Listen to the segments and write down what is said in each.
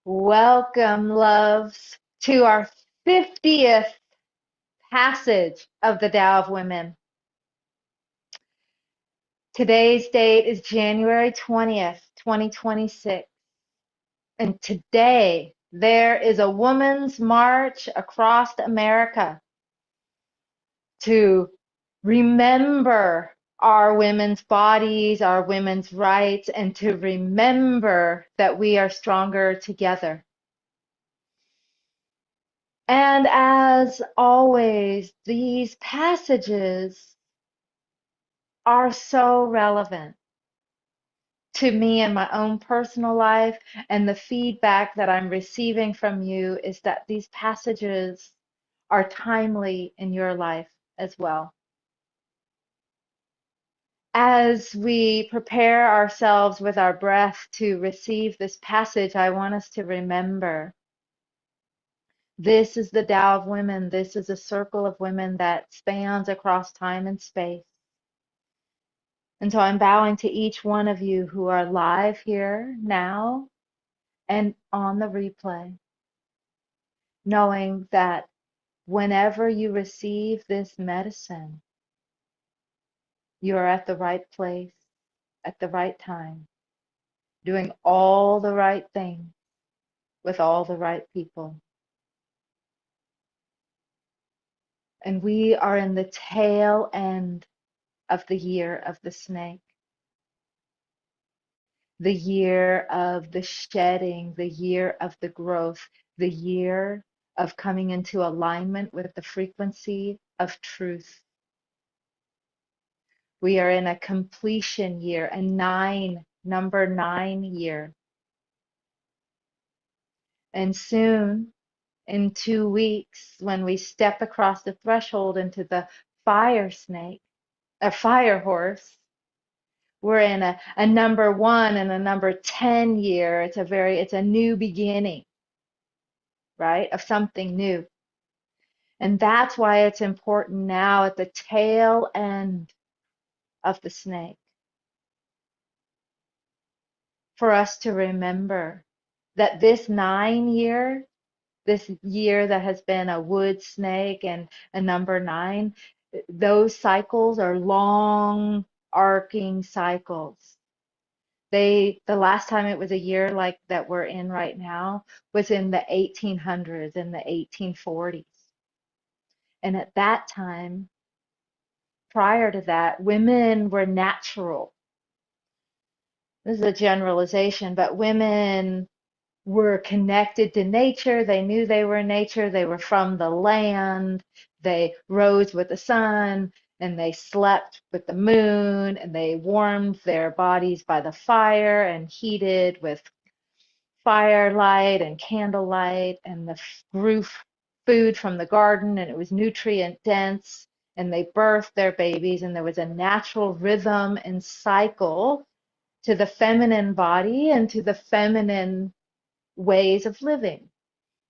Welcome, loves, to our 50th passage of the Tao of Women. Today's date is January 20th, 2026. And today there is a women's march across America to remember our women's bodies, our women's rights, and to remember that we are stronger together. And as always, these passages are so relevant to me in my own personal life, and the feedback that I'm receiving from you is that these passages are timely in your life as well. As we prepare ourselves with our breath to receive this passage, I want us to remember this is the Tao of Women. This is a circle of women that spans across time and space. And so I'm bowing to each one of you who are live here now and on the replay, knowing that whenever you receive this medicine, you're at the right place at the right time, doing all the right things with all the right people. And we are in the tail end of the year of the snake, the year of the shedding, the year of the growth, the year of coming into alignment with the frequency of truth. We are in a completion year, a number 9 year. And soon, in 2 weeks, when we step across the threshold into the fire snake, a fire horse, we're in a number 1 and a number 10 year. It's a new beginning, right? Of something new. And that's why it's important now at the tail end of the snake for us to remember that this 9 year, this year that has been a wood snake and a number 9, those cycles are long arcing cycles. The last time it was a year like that we're in right now was in the 1800s, in the 1840s. And at that time, prior to that, women were natural. This is a generalization, but women were connected to nature. They knew they were nature. They were from the land. They rose with the sun and they slept with the moon, and they warmed their bodies by the fire and heated with firelight and candlelight, and grew food from the garden, and it was nutrient dense, and they birthed their babies, and there was a natural rhythm and cycle to the feminine body and to the feminine ways of living.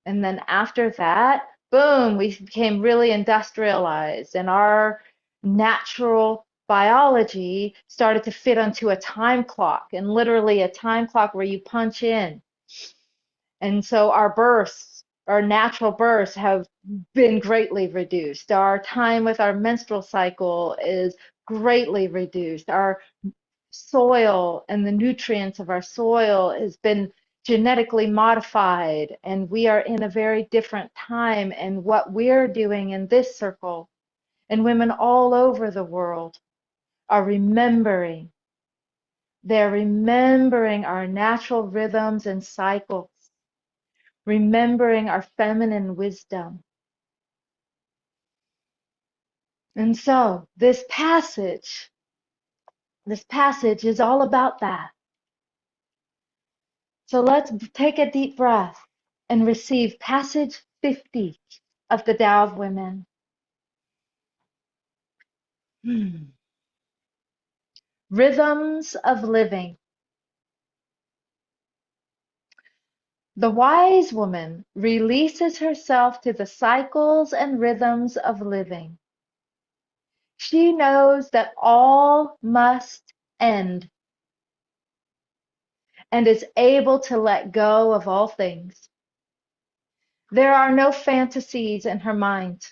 And then after that, boom, we became really industrialized, and our natural biology started to fit onto a time clock, and literally a time clock where you punch in. And so our births, our natural births, have been greatly reduced. Our time with our menstrual cycle is greatly reduced. Our soil and the nutrients of our soil has been genetically modified, and we are in a very different time. And what we're doing in this circle, and women all over the world are remembering. They're remembering our natural rhythms and cycles, remembering our feminine wisdom. And so this passage is all about that. So let's take a deep breath and receive passage 50 of the Tao of Women. Rhythms of living. The wise woman releases herself to the cycles and rhythms of living. She knows that all must end, and is able to let go of all things. There are no fantasies in her mind,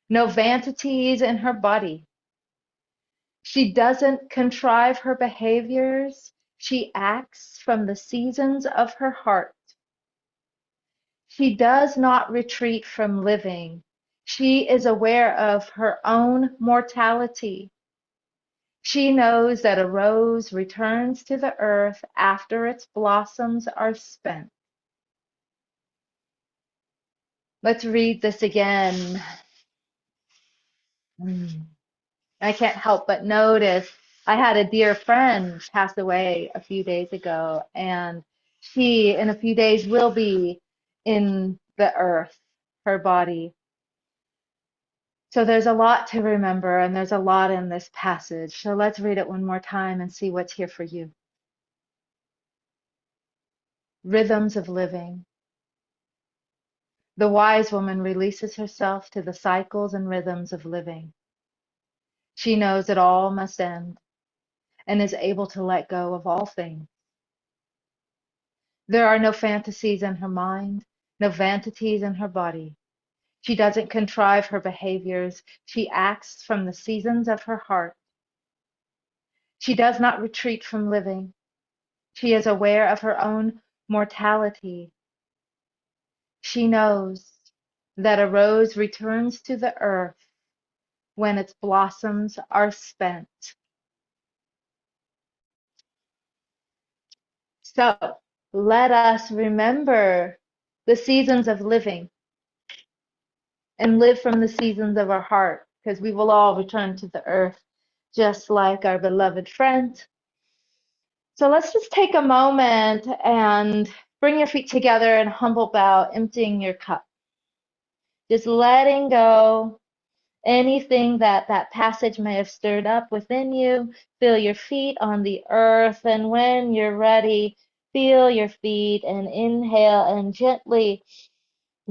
no vanities in her body. She doesn't contrive her behaviors. She acts from the seasons of her heart. She does not retreat from living. She is aware of her own mortality. She knows that a rose returns to the earth after its blossoms are spent. Let's read this again. I can't help but notice I had a dear friend pass away a few days ago, and she, in a few days, will be in the earth, her body. So there's a lot to remember, and there's a lot in this passage. So let's read it one more time and see what's here for you. Rhythms of living. The wise woman releases herself to the cycles and rhythms of living. She knows that all must end and is able to let go of all things. There are no fantasies in her mind, no vanities in her body. She doesn't contrive her behaviors. She acts from the seasons of her heart. She does not retreat from living. She is aware of her own mortality. She knows that a rose returns to the earth when its blossoms are spent. So let us remember the seasons of living and live from the seasons of our heart, because we will all return to the earth just like our beloved friend. So let's just take a moment and bring your feet together in a humble bow, emptying your cup. Just letting go anything that that passage may have stirred up within you. Feel your feet on the earth, and when you're ready, feel your feet and inhale and gently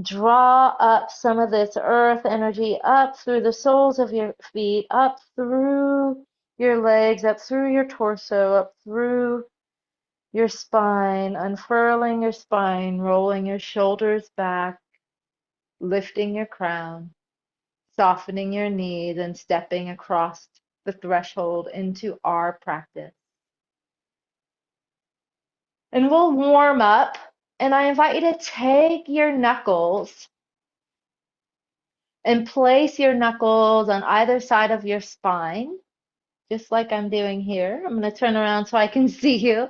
draw up some of this earth energy up through the soles of your feet, up through your legs, up through your torso, up through your spine, unfurling your spine, rolling your shoulders back, lifting your crown, softening your knees, and stepping across the threshold into our practice. And we'll warm up, and I invite you to take your knuckles and place your knuckles on either side of your spine, just like I'm doing here. I'm going to turn around so I can see you.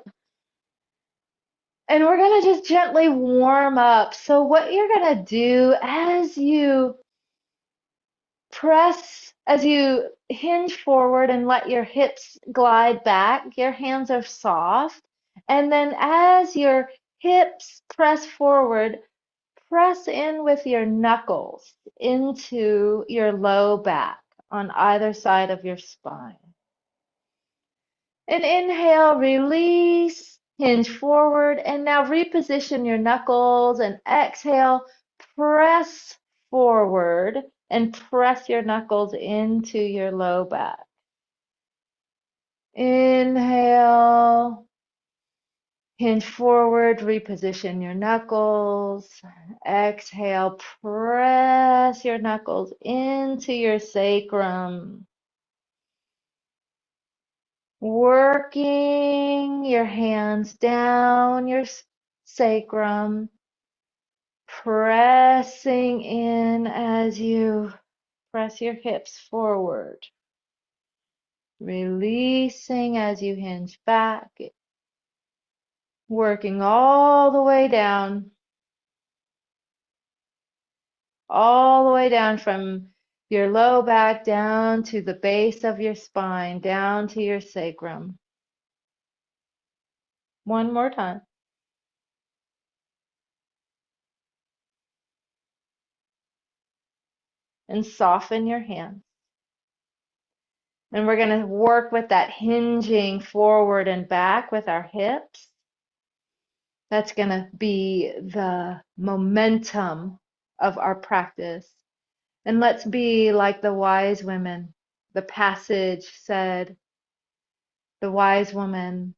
And we're going to just gently warm up. So what you're going to do as you hinge forward and let your hips glide back, your hands are soft. And then as your hips press forward, press in with your knuckles into your low back on either side of your spine. And inhale, release, hinge forward, and now reposition your knuckles, and exhale, press forward and press your knuckles into your low back. Inhale, hinge forward, reposition your knuckles. Exhale, press your knuckles into your sacrum. Working your hands down your sacrum, pressing in as you press your hips forward. Releasing as you hinge back, working all the way down from your low back down to the base of your spine, down to your sacrum. One more time. And soften your hands. And we're going to work with that hinging forward and back with our hips. That's going to be the momentum of our practice. And let's be like the wise women. The passage said, the wise woman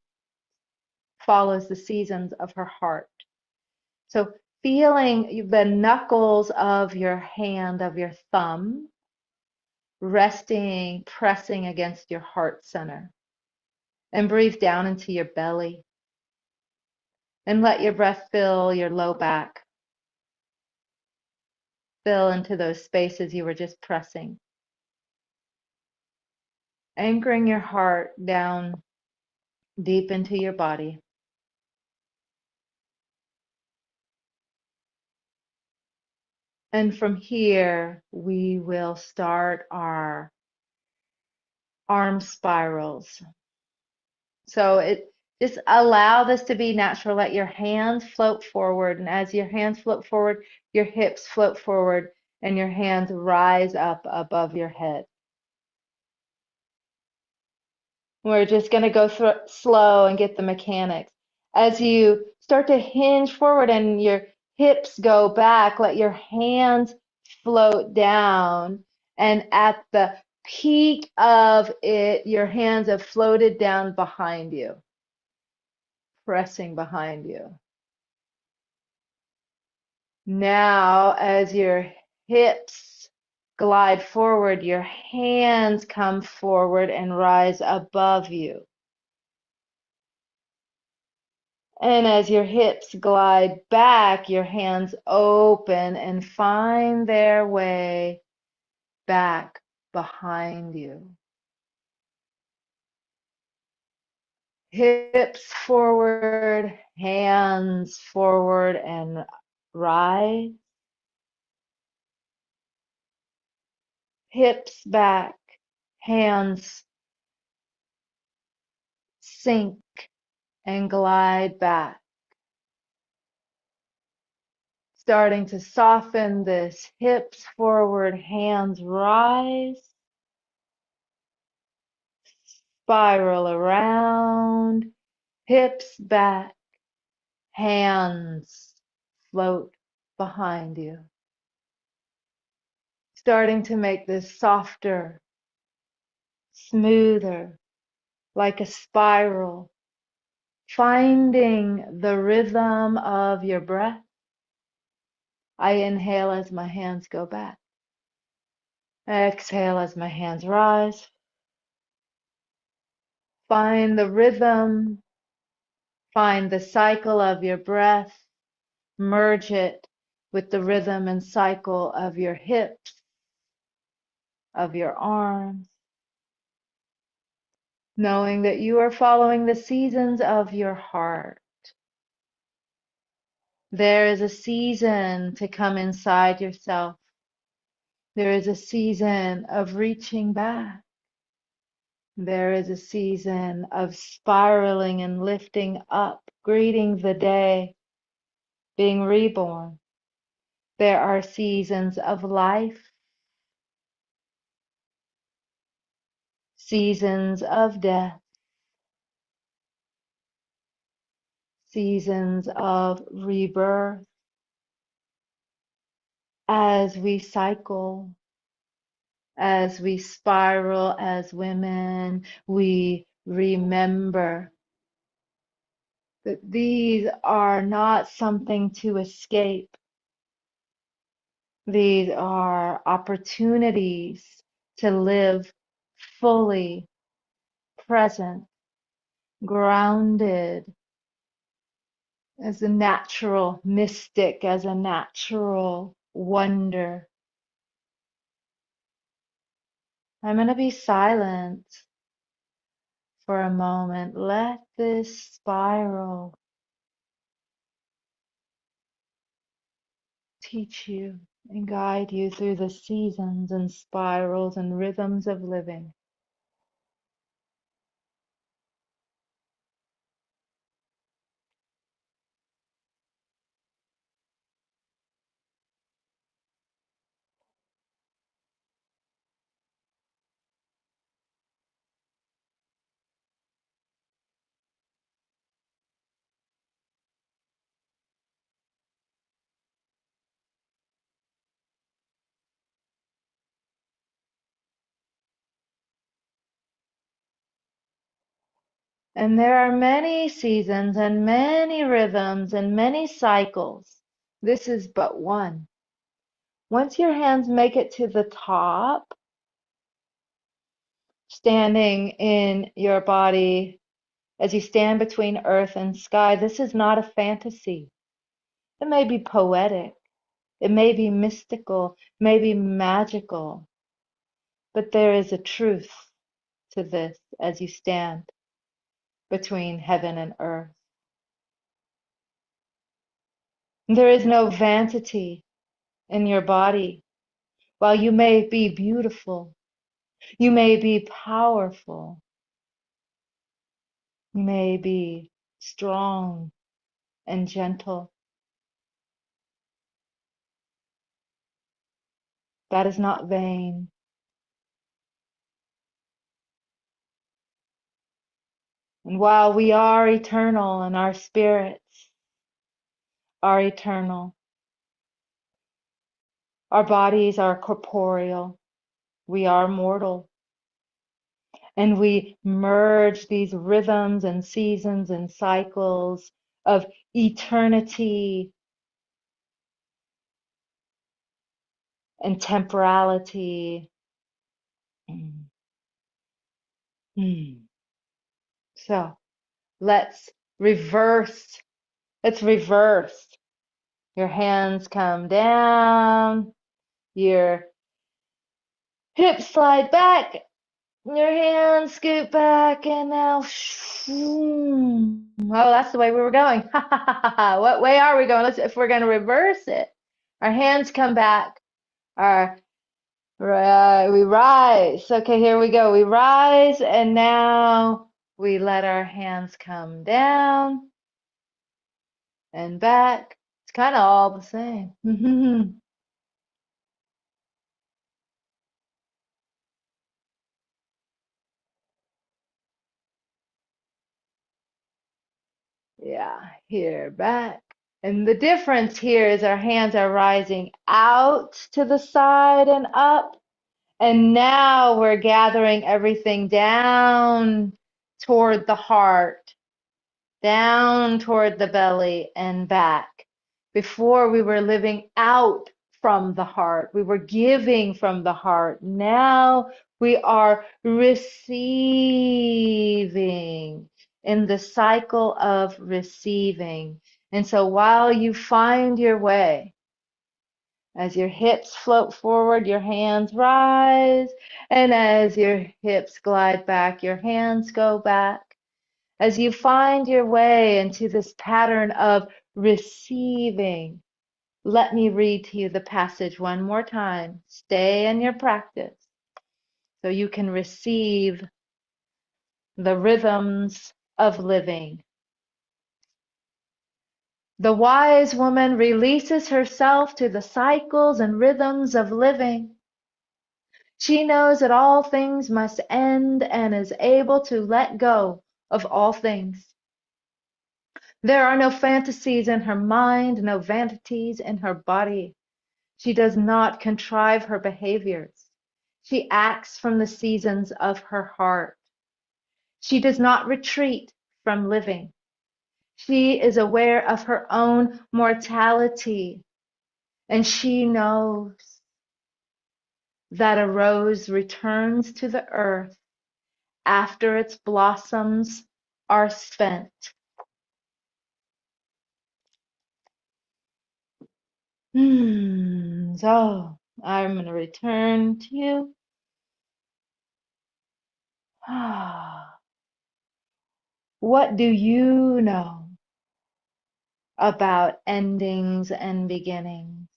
follows the seasons of her heart. So feeling the knuckles of your hand, of your thumb, resting, pressing against your heart center. And breathe down into your belly. And let your breath fill your low back. Fill into those spaces you were just pressing. Anchoring your heart down deep into your body. And from here, we will start our arm spirals. So just allow this to be natural. Let your hands float forward. And as your hands float forward, your hips float forward and your hands rise up above your head. We're just going to go slow and get the mechanics. As you start to hinge forward and your hips go back, let your hands float down. And at the peak of it, your hands have floated down behind you, pressing behind you. Now, as your hips glide forward, your hands come forward and rise above you. And as your hips glide back, your hands open and find their way back behind you. Hips forward, hands forward and rise. Hips back, hands sink and glide back. Starting to soften this, hips forward, hands rise, spiral around, hips back, hands float behind you. Starting to make this softer, smoother, like a spiral, finding the rhythm of your breath. I inhale as my hands go back. Exhale as my hands rise. Find the rhythm, find the cycle of your breath, merge it with the rhythm and cycle of your hips, of your arms, knowing that you are following the seasons of your heart. There is a season to come inside yourself. There is a season of reaching back. There is a season of spiraling and lifting up, greeting the day, being reborn. There are seasons of life, seasons of death, seasons of rebirth. As we cycle, as we spiral as women, we remember that these are not something to escape. These are opportunities to live fully present, grounded as a natural mystic, as a natural wonder. I'm going to be silent for a moment. Let this spiral teach you and guide you through the seasons and spirals and rhythms of living. And there are many seasons and many rhythms and many cycles. This is but one. Once your hands make it to the top, standing in your body as you stand between earth and sky, this is not a fantasy. It may be poetic, it may be mystical, may be magical, but there is a truth to this as you stand between heaven and earth. There is no vanity in your body. While you may be beautiful, you may be powerful, you may be strong and gentle. That is not vain. And while we are eternal and our spirits are eternal, our bodies are corporeal, we are mortal, and we merge these rhythms and seasons and cycles of eternity and temporality. So let's reverse. Let's reverse. Your hands come down, your hips slide back, your hands scoot back, and now, oh, that's the way we were going. What way are we going? If we're going to reverse it, our hands come back, our we rise. Okay, here we go. We rise, and now we let our hands come down and back. It's kind of all the same. Yeah, here, back. And the difference here is our hands are rising out to the side and up. And now we're gathering everything down toward the heart, down toward the belly and back. Before we were living out from the heart, we were giving from the heart. Now we are receiving in the cycle of receiving. And so while you find your way, as your hips float forward, your hands rise. And as your hips glide back, your hands go back. As you find your way into this pattern of receiving, let me read to you the passage one more time. Stay in your practice so you can receive the rhythms of living. The wise woman releases herself to the cycles and rhythms of living. She knows that all things must end and is able to let go of all things. There are no fantasies in her mind, no vanities in her body. She does not contrive her behaviors. She acts from the seasons of her heart. She does not retreat from living. She is aware of her own mortality, and she knows that a rose returns to the earth after its blossoms are spent. So I'm going to return to you. What do you know about endings and beginnings?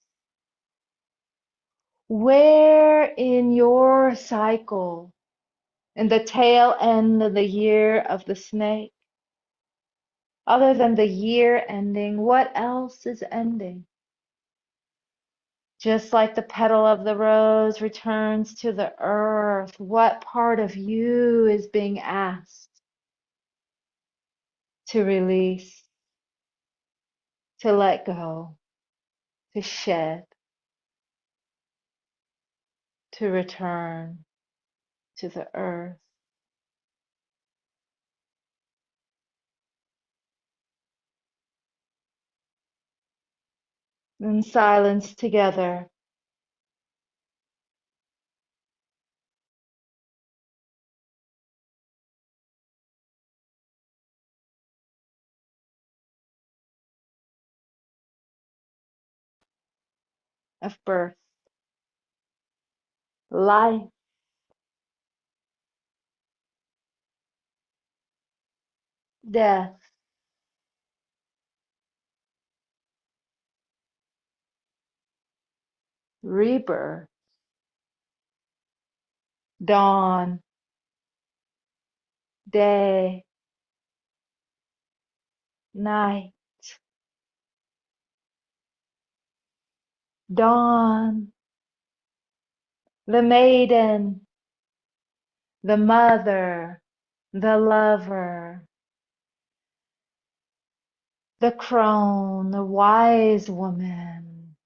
Where in your cycle, in the tail end of the year of the snake, other than the year ending, what else is ending? Just like the petal of the rose returns to the earth, what part of you is being asked to release, to let go, to shed, to return to the earth? In silence together. Of birth, life, death, rebirth, dawn, day, night, dawn, the maiden, the mother, the lover, the crone, the wise woman,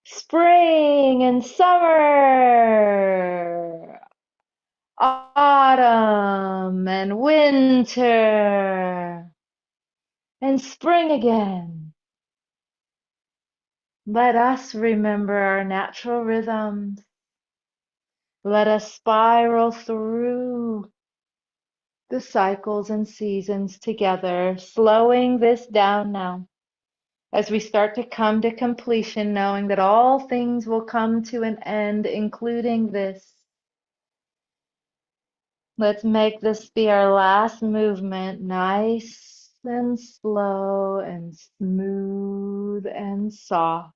spring and summer, autumn and winter, and spring again. Let us remember our natural rhythms. Let us spiral through the cycles and seasons together, slowing this down now as we start to come to completion, knowing that all things will come to an end, including this. Let's make this be our last movement, nice and slow and smooth and soft.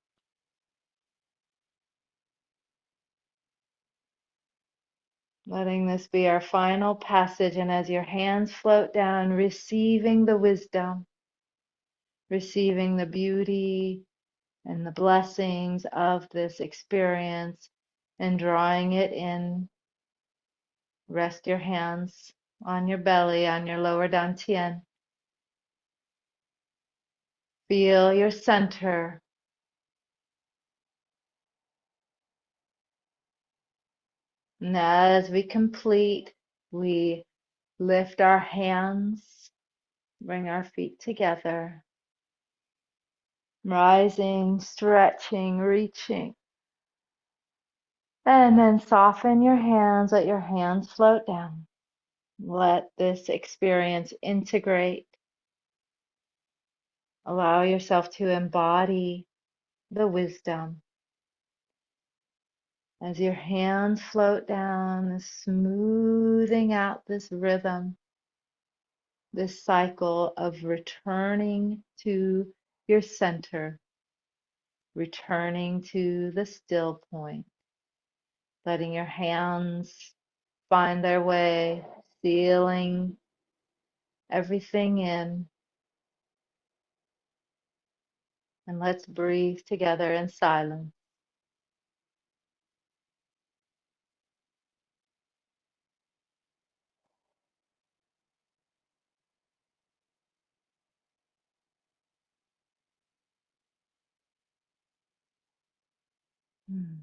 Letting this be our final passage, and as your hands float down, receiving the wisdom, receiving the beauty and the blessings of this experience, and drawing it in. Rest your hands on your belly, on your lower dantian. Feel your center. And as we complete, we lift our hands, bring our feet together, rising, stretching, reaching. And then soften your hands, let your hands float down. Let this experience integrate. Allow yourself to embody the wisdom. As your hands float down, smoothing out this rhythm, this cycle of returning to your center, returning to the still point, letting your hands find their way, sealing everything in. And let's breathe together in silence. Hmm.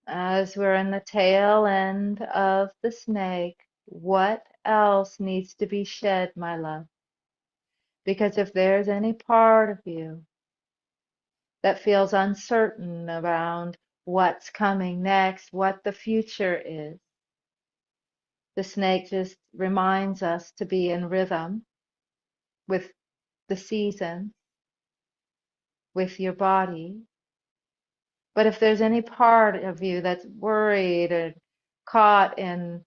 As we're in the tail end of the snake, what else needs to be shed, my love? Because if there's any part of you that feels uncertain around what's coming next, what the future is, the snake just reminds us to be in rhythm with the seasons, with your body. But if there's any part of you that's worried or caught in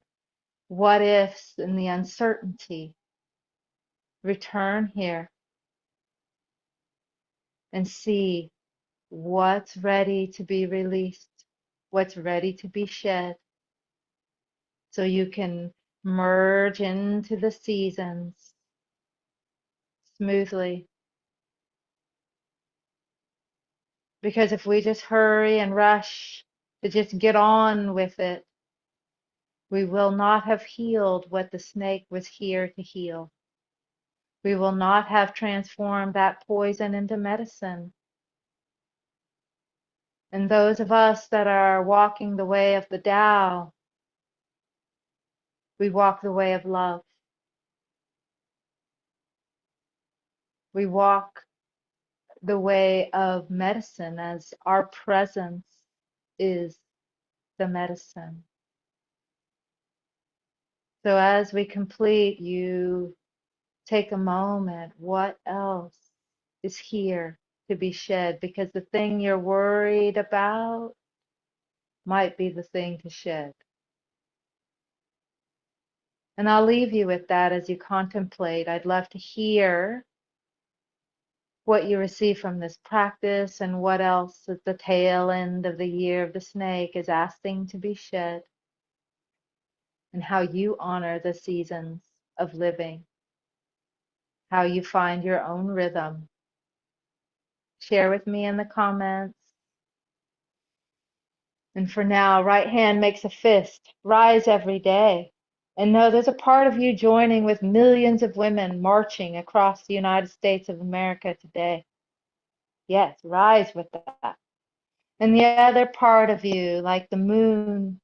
what ifs and the uncertainty, return here and see what's ready to be released, what's ready to be shed, so you can merge into the seasons smoothly. Because if we just hurry and rush to just get on with it, we will not have healed what the snake was here to heal. We will not have transformed that poison into medicine. And those of us that are walking the way of the Tao, We walk the way of love. We walk the way of medicine as our presence is the medicine. So as we complete, you take a moment. What else is here to be shed? Because the thing you're worried about might be the thing to shed. And I'll leave you with that as you contemplate. I'd love to hear what you receive from this practice and what else at the tail end of the year of the snake is asking to be shed, and how you honor the seasons of living, how you find your own rhythm. Share with me in the comments. And for now, right hand makes a fist. Rise every day. And know there's a part of you joining with millions of women marching across the United States of America today. Yes, rise with that. And the other part of you, like the moon,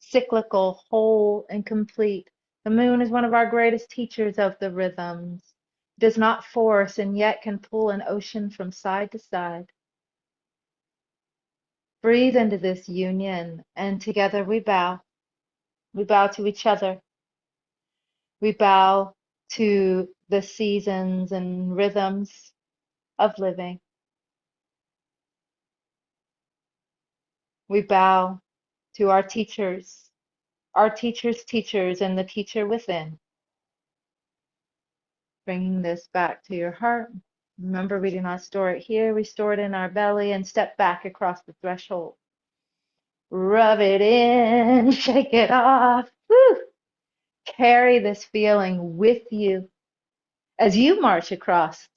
cyclical, whole, and complete. The moon is one of our greatest teachers of the rhythms. Does not force and yet can pull an ocean from side to side. Breathe into this union, and together we bow. We bow to each other. We bow to the seasons and rhythms of living. We bow to our teachers, teachers, and the teacher within. Bringing this back to your heart. Remember, we do not store it here. We store it in our belly and step back across the threshold. Rub it in, shake it off. Woo! Carry this feeling with you as you march across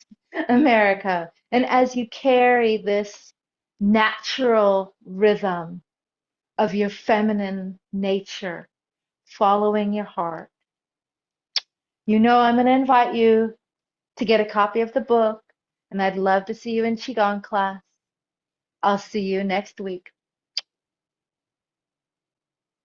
America, and as you carry this natural rhythm of your feminine nature, following your heart. You know, I'm going to invite you to get a copy of the book, and I'd love to see you in Qigong class. I'll see you next week.